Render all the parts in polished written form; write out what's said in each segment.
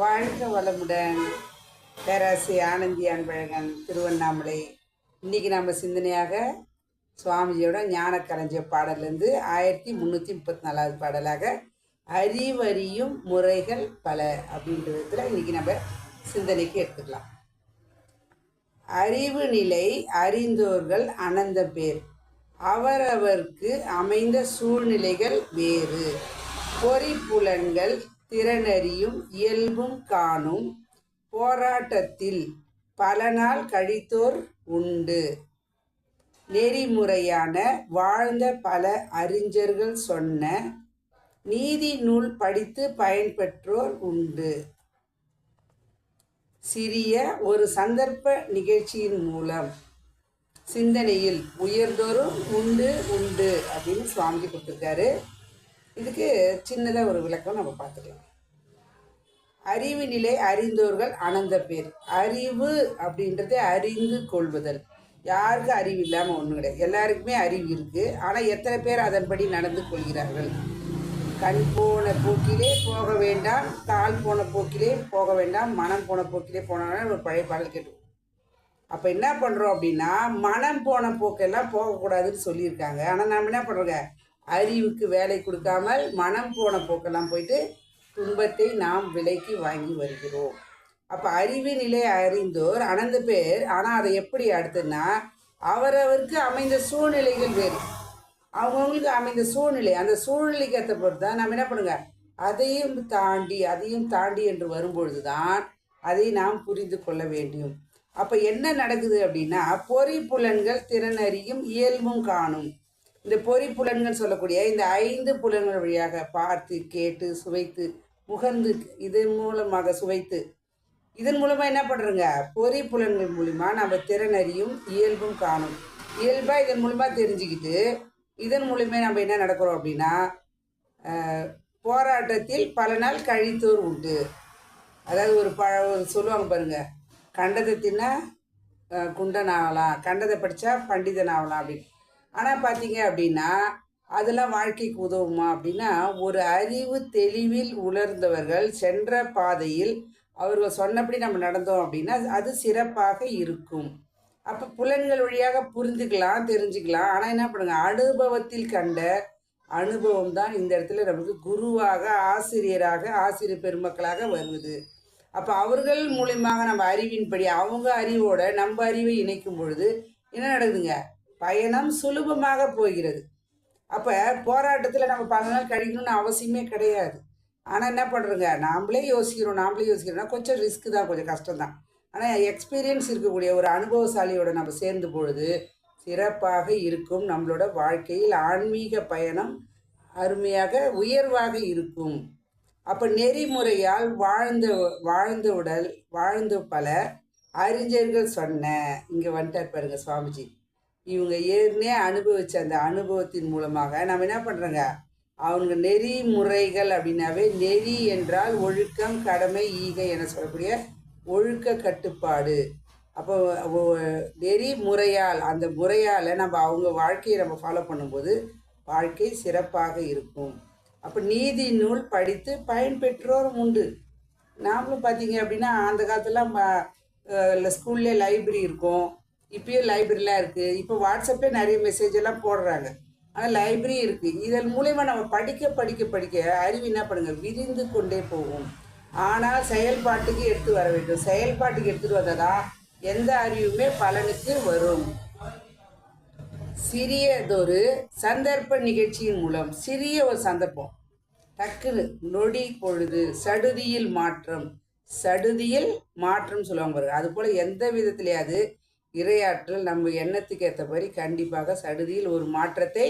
வாழ்க வளமுடன். பேராசி ஆனந்தி அன்பழகன், திருவண்ணாமலை. இன்னைக்கு நம்ம சிந்தனையாக சுவாமிஜியோட ஞான கலைஞ பாடலேருந்து 1334 பாடலாக அறிவறியும் முறைகள் பல அப்படின்ற விதத்தில் இன்னைக்கு நம்ம சிந்தனைக்கு எடுத்துக்கலாம். அறிவு நிலை அறிந்தோர்கள் அனந்த பேர், அவரவர்க்கு அமைந்த சூழ்நிலைகள் வேறு. பொறிப்புலன்கள் திறனறியும் இயல்பும் காணும், போராட்டத்தில் பல நாள் கழித்தோர் உண்டு. நெறிமுறையான வாழ்ந்த பல அறிஞர்கள் சொன்ன நீதி நூல் படித்து பயன்பெற்றோர் உண்டு. சிறிய ஒரு சந்தர்ப்ப நிகழ்ச்சியின் மூலம் சிந்தனையில் உயர்ந்தோரும் உண்டு உண்டு அப்படின்னு சுவாமிஜி கொடுத்துருக்காரு. இதுக்கு சின்னதாக ஒரு விளக்கம் நம்ம பார்த்துக்கலாம். அறிவு நிலை அறிந்தோர்கள் அனந்த பேர். அறிவு அப்படின்றத அறிந்து கொள்வதல். யாருக்கு அறிவு இல்லாமல் ஒன்றும் கிடையாது, எல்லாருக்குமே அறிவு இருக்குது. ஆனால் எத்தனை பேர் அதன்படி நடந்து கொள்கிறார்கள்? கண் போன போக்கிலே போக வேண்டாம், கால் போன போக்கிலே போக வேண்டாம், மனம் போன போக்கிலே போனாலும் ஒரு பழைய பாடல் கேட்டுவோம். அப்போ என்ன பண்ணுறோம் அப்படின்னா, மனம் போன போக்கெல்லாம் போகக்கூடாதுன்னு சொல்லியிருக்காங்க. ஆனால் நம்ம என்ன பண்ணுறோங்க, அறிவுக்கு வேலை கொடுக்காமல் மனம் போன போக்கெல்லாம் போயிட்டு துன்பத்தை நாம் விலைக்கு வாங்கி வருகிறோம். அப்போ அறிவு நிலை அறிந்தோர் அனந்த பேர். ஆனால் அதை எப்படி அடுத்துன்னா, அவரவருக்கு அமைந்த சூழ்நிலைகள் வேறு. அவங்கவுங்களுக்கு அமைந்த சூழ்நிலை, அந்த சூழ்நிலைக்கு ஏற்ற பொறுத்து தான் நம்ம என்ன பண்ணுங்க, அதையும் தாண்டி என்று வரும்பொழுது தான் அதை நாம் புரிந்து கொள்ள வேண்டும். அப்போ என்ன நடக்குது அப்படின்னா, பொறி புலன்கள் திறனறியும் இயல்பும் காணும். இந்த பொறி புலன்கள் சொல்லக்கூடிய இந்த 5 புலன்கள் வழியாக பார்த்து கேட்டு சுவைத்து முகர்ந்து இதன் மூலமாக சுவைத்து இதன் மூலமாக என்ன பண்ணுறோங்க, பொறி புலன்கள் மூலிமா நம்ம திறனறியும் இயல்பும் காணும். இயல்பாக இதன் மூலமாக தெரிஞ்சுக்கிட்டு இதன் மூலமே நம்ம என்ன நடக்கிறோம் அப்படின்னா, போராட்டத்தில் பல நாள் கழித்தோர் உண்டு. அதாவது ஒரு சொல்லுவாங்க பாருங்க, கண்டதை தின்னா குண்டன் ஆகலாம், கண்டதை படித்தா பண்டிதன் ஆகலாம் அப்படின்னு. ஆனால் பார்த்தீங்க அப்படின்னா அதெல்லாம் வாழ்க்கைக்கு உதவுமா அப்படின்னா, ஒரு அறிவு தெளிவில் உணர்ந்தவர்கள் சென்ற பாதையில் அவர்கள் சொன்னபடி நம்ம நடந்தோம் அப்படின்னா அது சிறப்பாக இருக்கும். அப்போ புலன்கள் வழியாக புரிஞ்சுக்கலாம், தெரிஞ்சுக்கலாம். ஆனால் என்ன பண்ணுங்க, அனுபவத்தில் கண்ட அனுபவம் தான் இந்த இடத்துல நமக்கு குருவாக ஆசிரியர் பெருமக்களாக வருவது. அப்போ அவர்கள் மூலியமாக நம்ம அறிவின்படி அவங்க அறிவோட நம்ம அறிவை இணைக்கும் பொழுது என்ன நடக்குதுங்க, பயணம் சுலபமாக போகிறது. அப்போ போராட்டத்தில் நம்ம பல நாள் கழிக்கணும்னு அவசியமே கிடையாது. ஆனால் என்ன பண்ணுறோங்க, நாமளே யோசிக்கிறோம்னா கொஞ்சம் ரிஸ்க்கு தான், கொஞ்சம் கஷ்டம்தான். ஆனால் எக்ஸ்பீரியன்ஸ் இருக்கக்கூடிய ஒரு அனுபவசாலியோட நம்ம சேர்ந்து பொழுது சிறப்பாக இருக்கும். நம்மளோட வாழ்க்கையில் ஆன்மீக பயணம் அருமையாக உயர்வாக இருக்கும். அப்போ நெறிமுறையால் வாழ்ந்த பல அறிஞர்கள் சொன்ன, இங்கே வந்துட்டார் பாருங்க சுவாமிஜி. இவங்க ஏற்கனவே அனுபவிச்ச அந்த அனுபவத்தின் மூலமாக நம்ம என்ன பண்ணுறோங்க, அவங்க நெறிமுறைகள் அப்படின்னாவே, நெறி என்றால் ஒழுக்கம் கடமை ஈகை என சொல்லக்கூடிய ஒழுக்க கட்டுப்பாடு. அப்போ நெறிமுறையால் அந்த முறையால் நம்ம அவங்க வாழ்க்கையை நம்ம ஃபாலோ பண்ணும்போது வாழ்க்கை சிறப்பாக இருக்கும். அப்போ நீதி நூல் படித்து பயன்பெற்றோரும் உண்டு. நாமளும் பார்த்தீங்க அப்படின்னா அந்த காலத்துலாம் ஸ்கூல்லே லைப்ரரி இருக்கும், இப்போயும் லைப்ரரிலாம் இருக்குது. இப்போ வாட்ஸ்அப்பே நிறைய மெசேஜ் எல்லாம் போடுறாங்க, ஆனால் லைப்ரரி இருக்குது. இதன் மூலயமா நம்ம படிக்க அறிவு என்ன பண்ணுங்க, விரிந்து கொண்டே போகும். ஆனால் செயல்பாட்டுக்கு எடுத்து வர வேண்டும். செயல்பாட்டுக்கு எடுத்துகிட்டு வந்தால் தான் எந்த அறிவுமே பலனுக்கு வரும். சிறியதொரு சந்தர்ப்ப நிகழ்ச்சியின் மூலம், சிறிய ஒரு சந்தர்ப்பம், டக்குன்னு நொடி பொழுது சடுதியில் மாற்றம் சொல்லுவாங்க பாருங்க. அது போல் எந்த விதத்திலேயாவது இறையாற்றல் நம்ம எண்ணத்துக்கு ஏற்ற மாதிரி கண்டிப்பாக சடுதியில் ஒரு மாற்றத்தை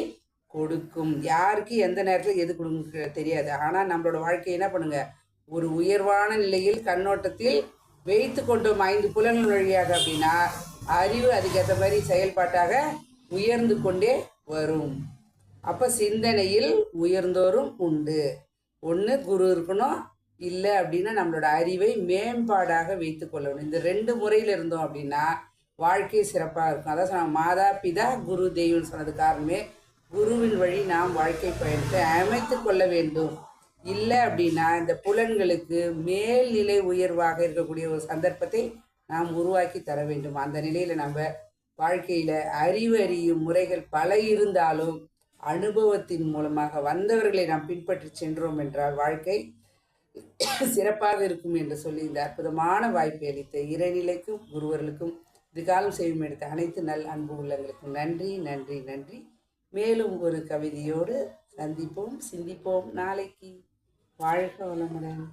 கொடுக்கும். யாருக்கு எந்த நேரத்தில் எது கொடுங்க தெரியாது. ஆனால் நம்மளோட வாழ்க்கை என்ன பண்ணுங்க, ஒரு உயர்வான நிலையில் கண்ணோட்டத்தில் வைத்து கொண்டோம் 5 புலன்கள் வழியாக அப்படின்னா அறிவு அதுக்கேற்ற மாதிரி செயல்பாட்டாக உயர்ந்து கொண்டே வரும். அப்போ சிந்தனையில் உயர்ந்தோரும் உண்டு. ஒன்று குரு இருக்கணும், இல்லை அப்படின்னா நம்மளோட அறிவை மேம்பாடாக வைத்து கொள்ளணும். இந்த 2 முறையில் இருந்தோம் அப்படின்னா வாழ்க்கை சிறப்பாக இருக்கும். அதான் சொன்னாங்க, மாதா பிதா குரு தெய்வம்னு சொன்னது காரணமே குருவின் வழி நாம் வாழ்க்கை பயணத்தை அமைத்து கொள்ள வேண்டும். இல்லை அப்படின்னா இந்த புலன்களுக்கு மேல்நிலை உயர்வாக இருக்கக்கூடிய ஒரு சந்தர்ப்பத்தை நாம் உருவாக்கி தர வேண்டும். அந்த நிலையில் நம்ம வாழ்க்கையில் அறியும் முறைகள் பல இருந்தாலும் அனுபவத்தின் மூலமாக வந்தவர்களை நாம் பின்பற்றி சென்றோம் என்றால் வாழ்க்கை சிறப்பாக இருக்கும் என்று சொல்லி இந்த அற்புதமான வாய்ப்பை அளித்த இறைநிலைக்கும் குருவர்களுக்கும் இதுகாலம் செய்யும் எடுத்த அனைத்து நல் அன்பு உள்ளவர்களுக்கும் நன்றி நன்றி நன்றி. மேலும் ஒரு கவிதையோடு சந்திப்போம், சிந்திப்போம் நாளைக்கு. வாழ்க வளமுடன்.